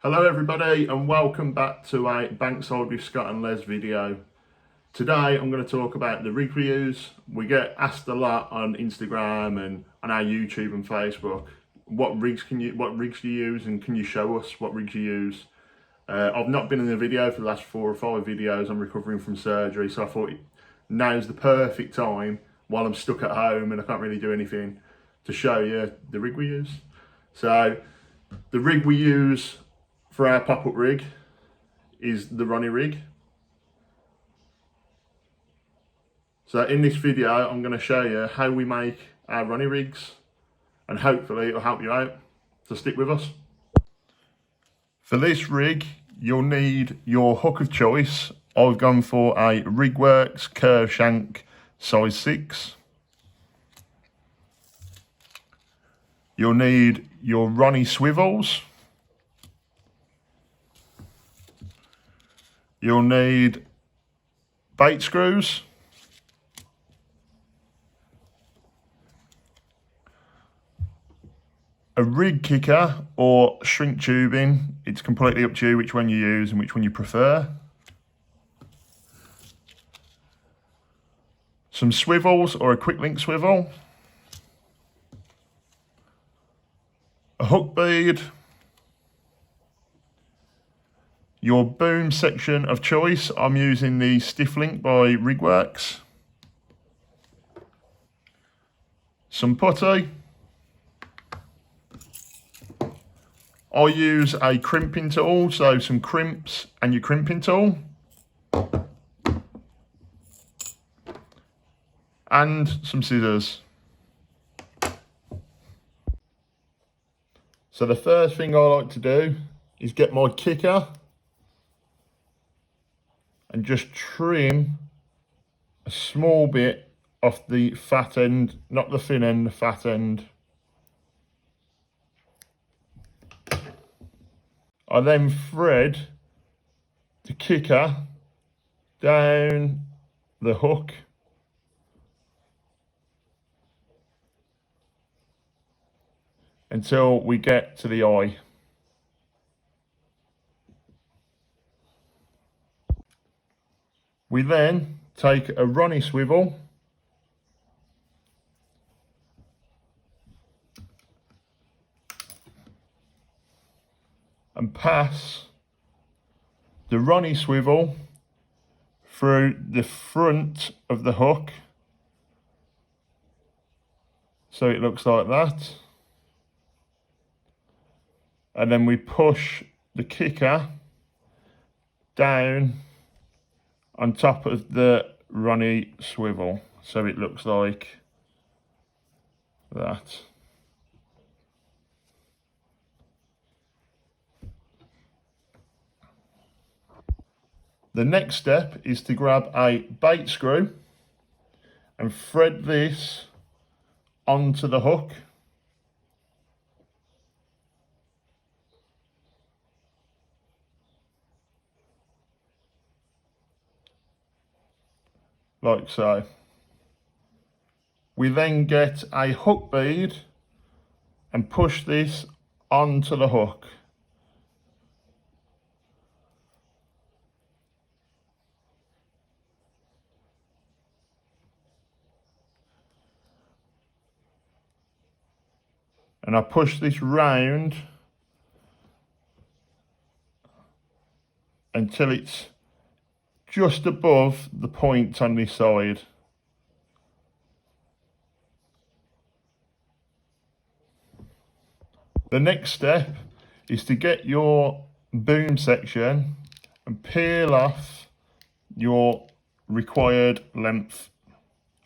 Hello everybody and welcome back to a Bankside with Scott and Les video. Today I'm going to talk about the rig we use. We get asked a lot on Instagram and on our YouTube and Facebook, what rigs do you use, and can you show us what rigs you use? I've not been in a video for the last 4 or 5 videos. I'm recovering from surgery, so I thought now's the perfect time while I'm stuck at home and I can't really do anything to show you the rig we use. So the rig we use for our pop-up rig is the Ronnie rig. So in this video I'm going to show you how we make our Ronnie rigs, and hopefully it'll help you out, so stick with us. For this rig you'll need your hook of choice. I've gone for a Rigworks curve shank size 6. You'll need your Ronnie swivels. You'll need bait screws, a rig kicker or shrink tubing. It's completely up to you which one you use and which one you prefer. Some swivels or a quick link swivel, a hook bead, your boom section of choice. I'm using the Stiff Link by Rigworks. Some putty. I use a crimping tool, so some crimps and your crimping tool. And some scissors. So the first thing I like to do is get my kicker and just trim a small bit off the fat end, not the thin end, the fat end. I then thread the kicker down the hook until we get to the eye. We then take a Ronnie swivel and pass the Ronnie swivel through the front of the hook, so it looks like that. And then we push the kicker down on top of the Ronnie swivel, so it looks like that. The next step is to grab a bait screw and thread this onto the hook. Like so. We then get a hook bead and push this onto the hook. And I push this round until it's just above the point on this side. The next step is to get your boom section and peel off your required length.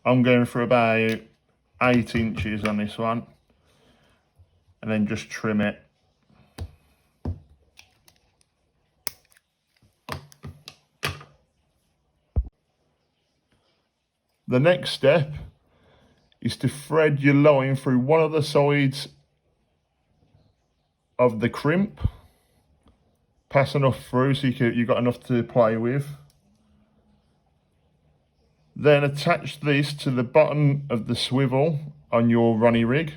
I'm going for about 8 inches on this one, and then just trim it. The next step is to thread your line through one of the sides of the crimp. Pass enough through so you've got enough to play with. Then attach this to the bottom of the swivel on your Ronnie rig.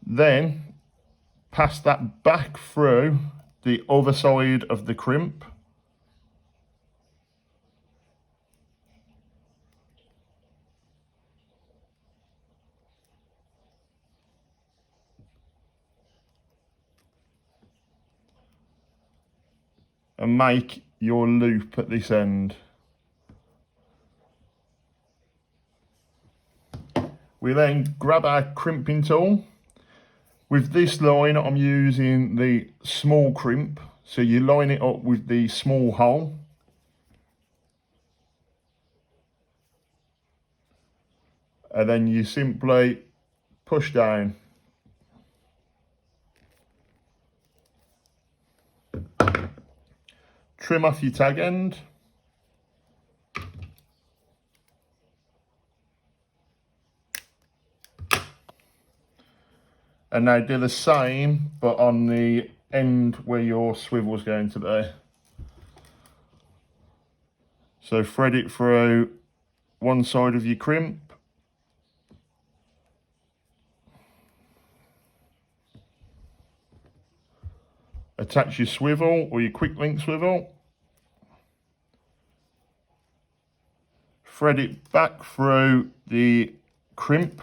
Then pass that back through the other side of the crimp. And make your loop at this end. We then grab our crimping tool. With this line, I'm using the small crimp. So you line it up with the small hole. And then you simply push down. Trim off your tag end. And now do the same, but on the end where your swivel is going to be. So thread it through one side of your crimp. Attach your swivel or your quick link swivel. Thread it back through the crimp.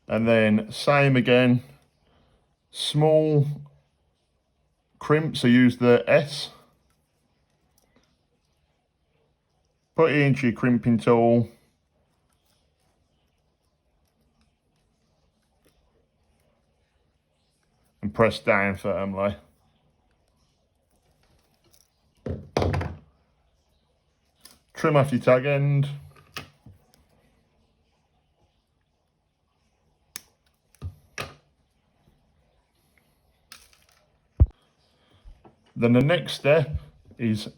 And then same again, small crimp, so use the S. Put it into your crimping tool. And press down firmly. Trim off your tag end. Then the next step is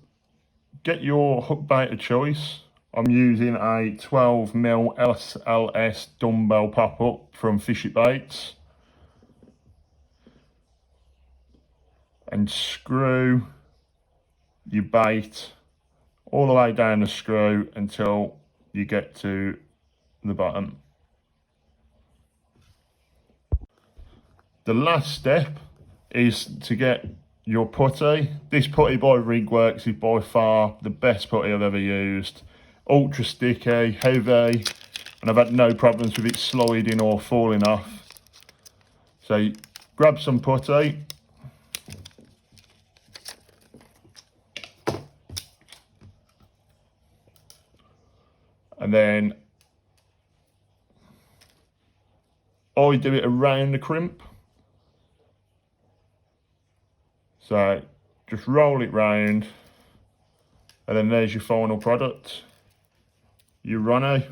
get your hook bait of choice. I'm using a 12mm SLS dumbbell pop-up from Fish It Baits. And screw your bait all the way down the screw until you get to the bottom. The last step is to get your putty. This putty by Rigworks is by far the best putty I've ever used. Ultra sticky, heavy, and I've had no problems with it sliding or falling off. So grab some putty. And then I do it around the crimp. So just roll it round, and then there's your final product, your Ronnie.